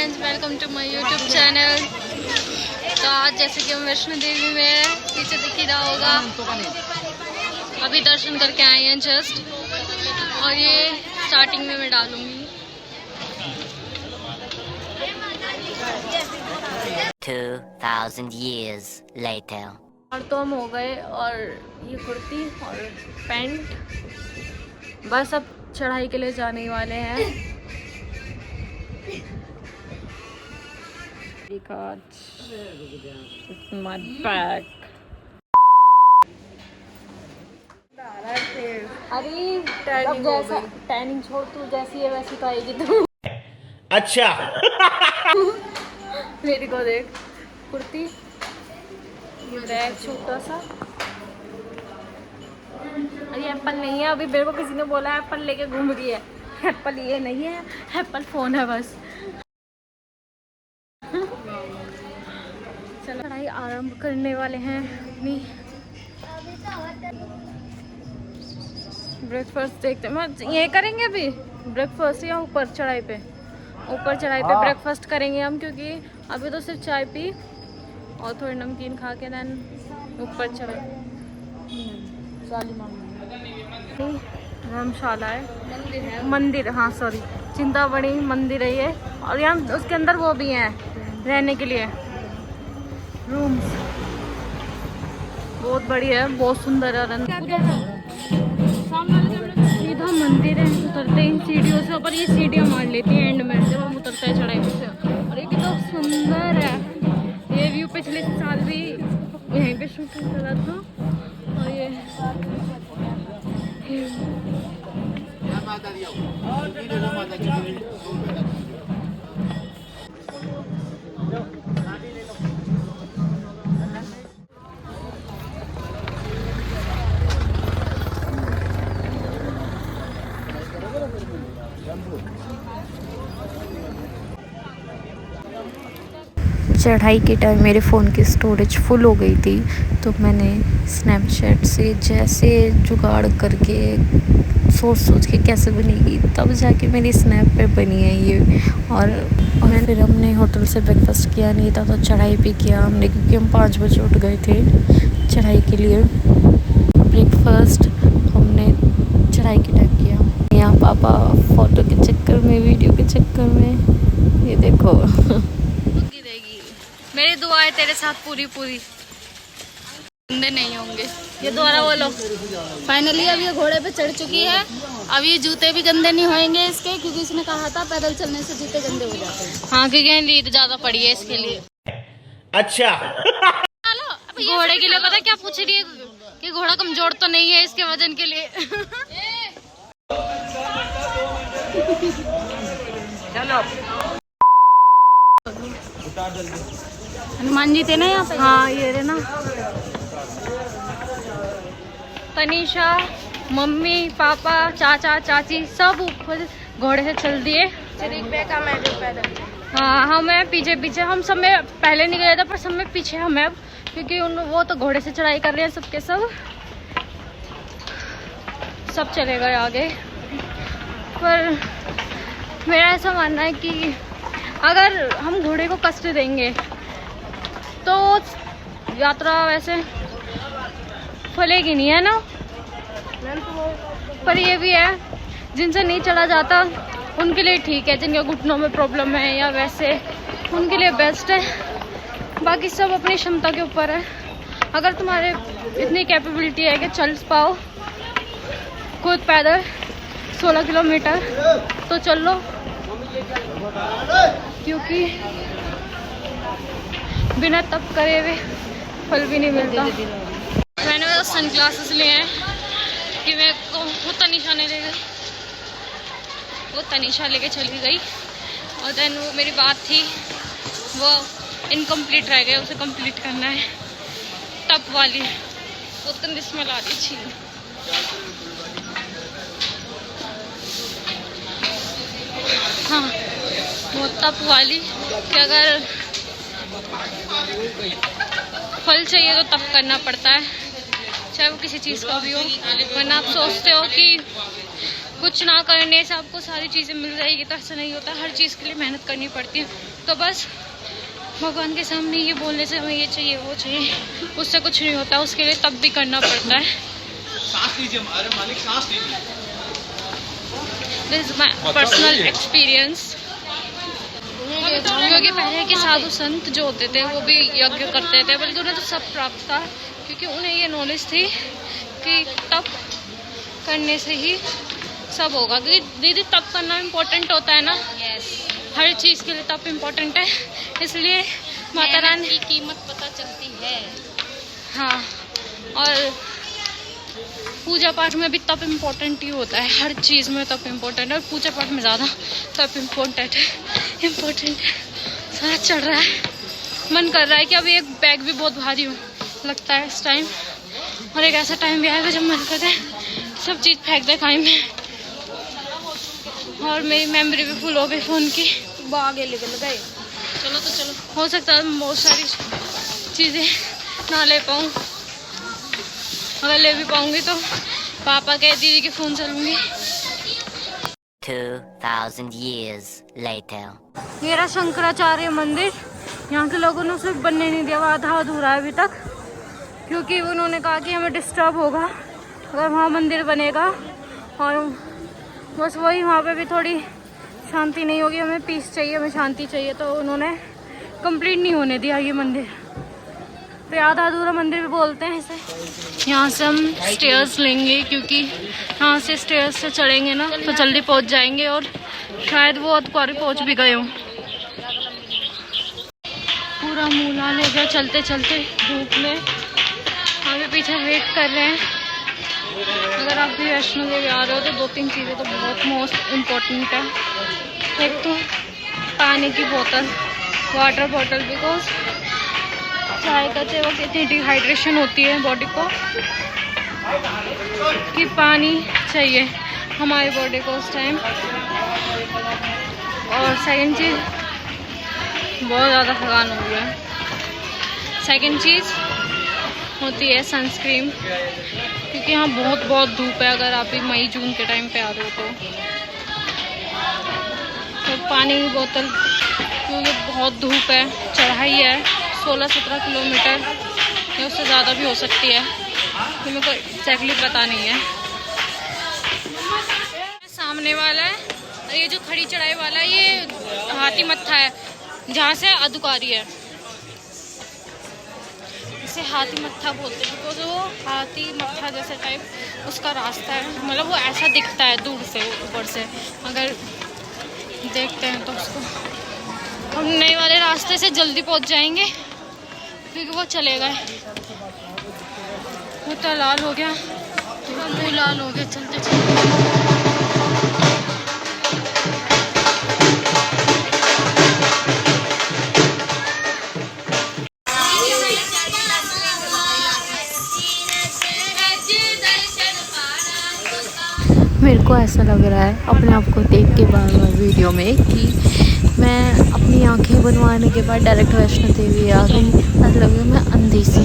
Friends, welcome to my YouTube channel. तो आज जैसे कि हम वैष्णो देवी में है, पीछे दिख ही रहा होगा, अभी दर्शन करके आए हैं जस्ट। और ये स्टार्टिंग में मैं डालूंगी 2000 years later। और तो हम हो गए, और ये कुर्ती और पैंट, बस अब चढ़ाई के लिए जाने वाले हैं। My back। अरे टैनिंग छोड़, तू जैसी है वैसी तो आएगी तू। अच्छा। मेरी को देख, कुर्ती, बैग छोटा सा। अरे एप्पल नहीं है, अभी मेरे को किसी ने बोला एप्पल लेके घूम रही है। एप्पल ये नहीं है, एप्पल फोन है बस। चलो चढ़ाई आरंभ करने वाले हैं अपनी। ब्रेकफास्ट देखते हैं, ये करेंगे अभी ब्रेकफास्ट या ऊपर चढ़ाई पे? ऊपर चढ़ाई पे ब्रेकफास्ट करेंगे हम, क्योंकि अभी तो सिर्फ चाय पी और थोड़ी नमकीन खा के देन ऊपर चढ़ाई। धर्मशाला है, मंदिर, हाँ सॉरी, चिंतामणि मंदिर है ये। और यहाँ उसके अंदर वो भी है रहने के लिए रूम्स, बहुत बढ़िया है, बहुत सुंदर है। सीधा मंदिर है, उतरते ही सीढ़ियों से ऊपर, ये सीढ़ियाँ मार लेती हैं एंड में जब हम उतरते हैं चढ़ाई से। और ये कितना सुंदर है ये व्यू। पिछले साल भी यहीं पे शूटिंग करा था। और ये चढ़ाई के टाइम मेरे फ़ोन की स्टोरेज फुल हो गई थी, तो मैंने स्नैपचैट से जैसे जुगाड़ करके सोच के कैसे बनेगी, तब जाके मेरी स्नैप पे बनी है ये। और फिर हमने होटल से ब्रेकफास्ट किया नहीं था, तो चढ़ाई पे किया हमने, क्योंकि हम 5 बजे उठ गए थे चढ़ाई के लिए। ब्रेकफास्ट हमने चढ़ाई के टाइम किया। यहाँ पापा फ़ोटो के चक्कर में, वीडियो के चक्कर में, ये देखो। मेरी दुआएं तेरे साथ पूरी गंदे नहीं होंगे। ये दोबारा बोलो। फाइनली अब ये घोड़े पे चढ़ चुकी है। अब ये जूते भी गंदे नहीं होंगे इसके, क्योंकि इसने कहा था पैदल चलने से जूते गंदे हो जाते हैं। हाँ, क्योंकि नींद ज्यादा पड़ी है इसके लिए। अच्छा। घोड़े के लिए पता क्या पूछ रही है कि घोड़ा कमजोर तो नहीं है इसके वजन के लिए। चलो हनुमान जी थे ना यहाँ पे। हाँ, ये रहे ना। तनीषा, मम्मी, पापा, चाचा, चाची सब ऊपर घोड़े से चल दिए। हाँ, हमें पीछे हम सब में पहले नहीं गए थे, पर सब में पीछे हमें अब, क्योंकि वो तो घोड़े से चढ़ाई कर रहे हैं सबके सब चले गए आगे। पर मेरा ऐसा मानना है कि अगर हम घोड़े को कष्ट देंगे तो यात्रा वैसे फलेगी नहीं, है ना। पर ये भी है, जिनसे नहीं चढ़ा जाता उनके लिए ठीक है, जिनके घुटनों में प्रॉब्लम है या वैसे, उनके लिए बेस्ट है। बाकी सब अपनी क्षमता के ऊपर है। अगर तुम्हारे इतनी कैपेबिलिटी है कि चल पाओ खुद पैदल 16 किलोमीटर, तो चल लो, क्योंकि बिना तप करे हुए फल भी नहीं मिलता। मैंने तो सन ग्लासेस लिए हैं कि मेरे को वो तनीषा ने ले गई, वो तनीषा लेके चली गई। और देन वो मेरी बात थी वो इनकम्प्लीट रह गई, उसे कंप्लीट करना है। टप वाली वो गंदी स्मेल आ रही थी। हाँ, वो तप वाली कि अगर फल चाहिए तो तप करना पड़ता है, चाहे वो किसी चीज़ का भी हो। वरना आप सोचते हो कि कुछ ना करने से आपको सारी चीज़ें मिल जाएगी, तो ऐसा नहीं होता। हर चीज़ के लिए मेहनत करनी पड़ती है। तो बस भगवान के सामने ये बोलने से हमें ये चाहिए वो चाहिए, उससे कुछ नहीं होता। उसके लिए तब भी करना पड़ता है। सांस लीजिए हमारे मालिक, सांस लीजिए। This is my personal experience. क्योंकि पहले के साधु संत जो होते थे वो भी यज्ञ करते थे, बल्कि उन्हें तो सब प्राप्त था, क्योंकि उन्हें ये नॉलेज थी कि तप करने से ही सब होगा। क्योंकि दीदी तप करना इम्पोर्टेंट होता है ना। हर चीज़ के लिए तप इम्पोर्टेंट है, इसलिए माता रानी की कीमत पता चलती है। हाँ, और पूजा पाठ में भी तप इम्पोर्टेंट ही होता है। हर चीज़ में तप इम्पोर्टेंट है, और पूजा पाठ में ज़्यादा तप इम्पोर्टेंट है। साथ चढ़ रहा है, मन कर रहा है कि अभी एक बैग भी बहुत भारी लगता है इस टाइम, और एक ऐसा टाइम भी आएगा जब मन करता है सब चीज़ फेंक दे खाई में। और मेरी मेमोरी भी फुल हो गई फ़ोन की, वो आगे निकल गए। चलो तो चलो, हो सकता है बहुत सारी चीज़ें ना ले पाऊँ। अगर ले भी पाऊँगी तो पापा के दीदी के फ़ोन से लूँगी। 2,000 years later. मेरा शंकराचार्य मंदिर, यहाँ के लोगों ने उसे बनने नहीं दिया, वो आधा अधूरा है अभी तक, क्योंकि उन्होंने कहा कि हमें डिस्टर्ब होगा अगर वहाँ मंदिर बनेगा, और बस वही वहाँ पे भी थोड़ी शांति नहीं होगी। हमें पीस चाहिए, हमें शांति चाहिए, तो उन्होंने कंप्लीट नहीं होने दिया ये मंदिर। तो आधा अधूरा मंदिर भी बोलते हैं इसे। यहाँ से हम स्टेयर्स लेंगे, क्योंकि यहाँ से स्टेयर्स से चढ़ेंगे ना तो जल्दी पहुँच जाएंगे, और शायद वो अधकारी पहुँच भी गए हों। पूरा मुँह लाल हो गया चलते चलते धूप में। हम भी पीछे वेट कर रहे हैं। अगर आप भी वैष्णो देवी आ रहे हो तो 2-3 चीज़ें तो बहुत मोस्ट इम्पोर्टेंट है। एक तो पानी की बोतल, वाटर बॉटल, बिकॉज चाय करते वक्त इतनी डिहाइड्रेशन होती है बॉडी को कि पानी चाहिए हमारी बॉडी को उस टाइम। और सेकंड चीज़, बहुत ज़्यादा थकान हो गया है। सेकंड चीज़ होती है सनस्क्रीन, क्योंकि यहाँ बहुत धूप है। अगर आप भी मई जून के टाइम पे आ रहे हो तो पानी की बोतल, क्योंकि बहुत धूप है, चढ़ाई है 16-17 किलोमीटर या उससे ज़्यादा भी हो सकती है, तो मेरे को एक्जैक्टली पता नहीं है। सामने वाला है, और ये जो खड़ी चढ़ाई वाला है ये हाथी मत्था है, जहाँ से अधुकारी है। इसे हाथी मत्था बोलते हैं, बिकॉज वो हाथी मत्था जैसे टाइप उसका रास्ता है। मतलब वो ऐसा दिखता है दूर से, ऊपर से अगर देखते हैं तो उसको। हम नए वाले रास्ते से जल्दी पहुंच जाएंगे, क्योंकि वो चले गए। वो तो लाल हो गया, वो लाल हो गया चलते चलते। मेरे को ऐसा लग रहा है अपने आप को देख के बार वीडियो में कि मैं अपनी आंखें बनवाने के बाद डायरेक्ट वैष्णो देवी आ गई। ऐसा लग रहा है मैं अंधी सी।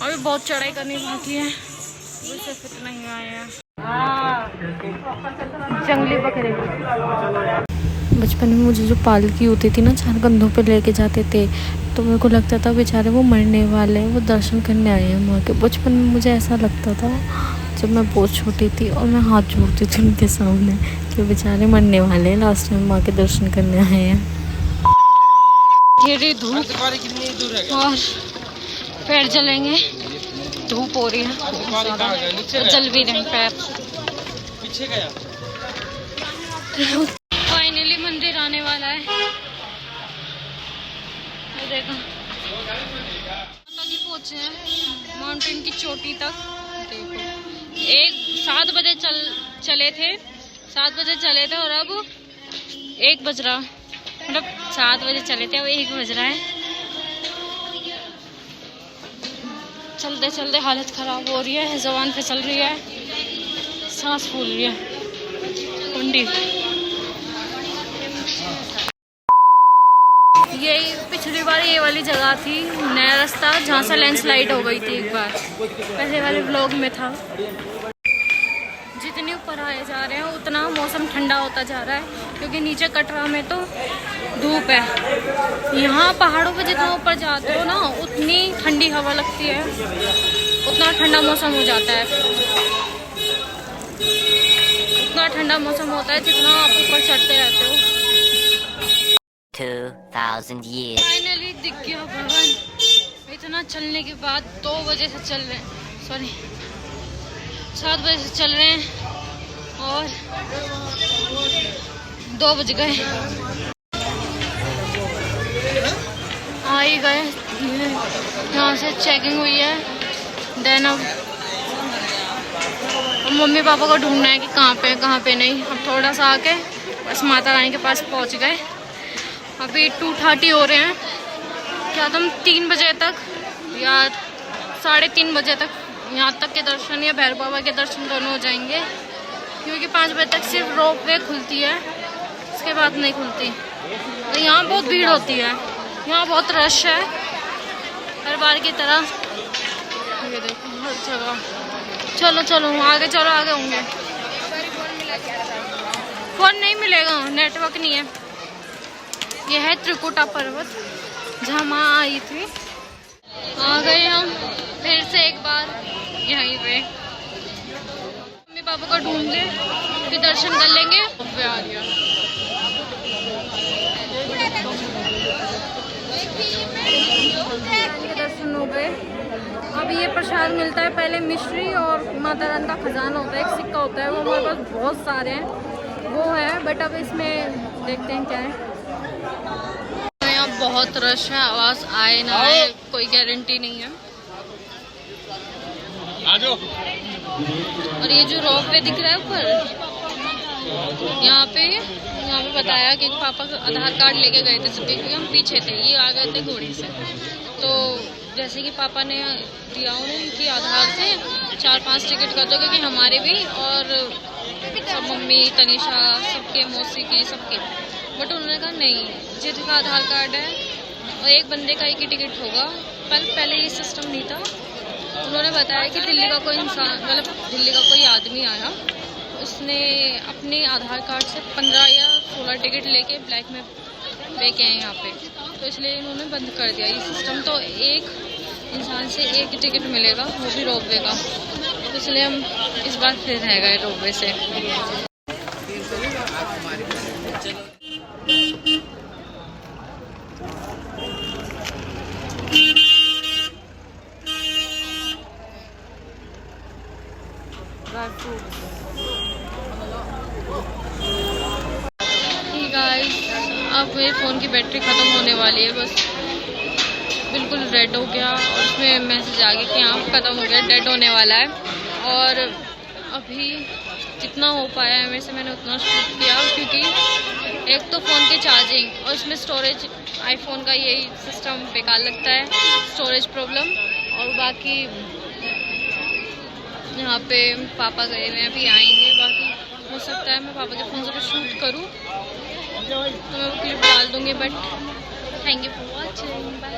अभी बहुत चढ़ाई करनी बाकी है, सिर्फ इतना ही आए हैं। जंगली बकरे। बचपन में मुझे जो पालकी होती थी ना, 4 कंधों पे लेके जाते थे, तो मेरे को लगता था बेचारे वो मरने वाले हैं, वो दर्शन करने आए हैं माँ के। बचपन में मुझे ऐसा लगता था जब मैं बहुत छोटी थी, और मैं हाथ जोड़ती थी उनके सामने कि बेचारे मरने वाले हैं, लास्ट में माँ के दर्शन करने आए हैं। धीरे धूप और पैर जलेंगे, धूप हो रही है, जल भी रहे पैर। फाइनली मंदिर आने वाला है। देखो पहुंचे हैं माउंटेन की चोटी तक। देखो 7 बजे चले थे 7 बजे चले थे, और अब 1 बज रहा, मतलब 7 बजे चले थे, अब 1 बज रहा है। चलते चलते हालत ख़राब हो रही है, ज़ुबान फिसल रही है, सांस फूल रही है, कुंडी। ये पिछली बार ये वाली जगह थी, नया रास्ता, जहाँ से लैंडस्लाइड हो गई थी एक बार, पहले वाले व्लॉग में था। जितने ऊपर आए जा रहे हैं उतना मौसम ठंडा होता जा रहा है, क्योंकि नीचे कटरा में तो धूप है। यहाँ पहाड़ों पे जितना ऊपर जाते हो ना, उतनी ठंडी हवा लगती है, उतना ठंडा मौसम हो जाता है, उतना ठंडा मौसम होता है जितना आप ऊपर चढ़ते रहते हो। 2000 years. फाइनली दिख गया भवन। इतना चलने के बाद 2 बजे से चल रहे हैं, सॉरी 7 बजे से चल रहे हैं और 2 बज गए। आ ही गए, यहाँ से चेकिंग हुई है। देन अब मम्मी पापा को ढूंढना है कि कहाँ पे नहीं। अब थोड़ा सा आके बस माता रानी के पास पहुँच गए। अभी 2:30 हो रहे हैं। क्या तुम 3 बजे तक या 3:30 बजे तक यहाँ तक के दर्शन या भैरव बाबा के दर्शन दोनों हो जाएंगे, क्योंकि 5 बजे तक सिर्फ रोप वे खुलती है, उसके बाद नहीं खुलती। तो यहाँ बहुत भीड़ होती है, यहाँ बहुत रश है हर बार की तरह। ये देखो हर जगह। चलो चलो आगे, चलो आगे होंगे। फ़ोन नहीं मिलेगा, नेटवर्क नहीं है। यह है त्रिकुटा पर्वत, जहाँ माँ आई थी। आ गए हम फिर से एक बार यहीं पे। मम्मी पापा को ढूंढ ले, फिर दर्शन कर लेंगे। आ गया के दर्शन हो गए। अब ये प्रसाद मिलता है, पहले मिश्री और माता रानी का खजाना होता है, एक सिक्का होता है, वो हमारे पास बहुत सारे हैं, वो है। बट अब इसमें देखते हैं क्या है। यहाँ बहुत रश है, आवाज आए ना आए कोई गारंटी नहीं है। और ये जो रोप वे दिख रहा है ऊपर, यहाँ पे बताया कि पापा आधार कार्ड लेके गए थे सभी, क्योंकि हम पीछे थे, ये आ गए थे घोड़ी से। तो जैसे कि पापा ने दिया उनकी आधार से 4-5 टिकट कर दो, क्योंकि हमारे भी और सब मम्मी तनिषा सबके, मौसी की सबके। बट उन्होंने कहा नहीं, जिसका आधार कार्ड है और एक बंदे का एक ही टिकट होगा। पहले ये सिस्टम नहीं था। उन्होंने बताया कि दिल्ली का कोई इंसान, मतलब दिल्ली का कोई आदमी आया, उसने अपने आधार कार्ड से 15 या 16 टिकट लेके ब्लैक में लेके आए यहाँ पे, तो इसलिए इन्होंने बंद कर दिया ये सिस्टम। तो एक इंसान से एक टिकट मिलेगा, वो भी रोपवे का। तो इसलिए हम इस बार फिर रह गए रोपवे से। गाइस अब मेरे फ़ोन की बैटरी ख़त्म होने वाली है, बस बिल्कुल रेड हो गया और उसमें मैसेज आ गया कि हाँ ख़त्म हो गया, डेड होने वाला है। और अभी जितना हो पाया है मेरे से मैंने उतना शूट किया, क्योंकि एक तो फ़ोन की चार्जिंग और उसमें स्टोरेज, आईफोन का यही सिस्टम बेकार लगता है, स्टोरेज प्रॉब्लम। और बाकी यहाँ पे पापा गए हुए हैं, अभी आएंगे। बाकी हो सकता है मैं पापा के फ़ोन से कुछ शूट करूँ तो मैं वो क्लिप डाल दूँगी। But thank you for watching, bye.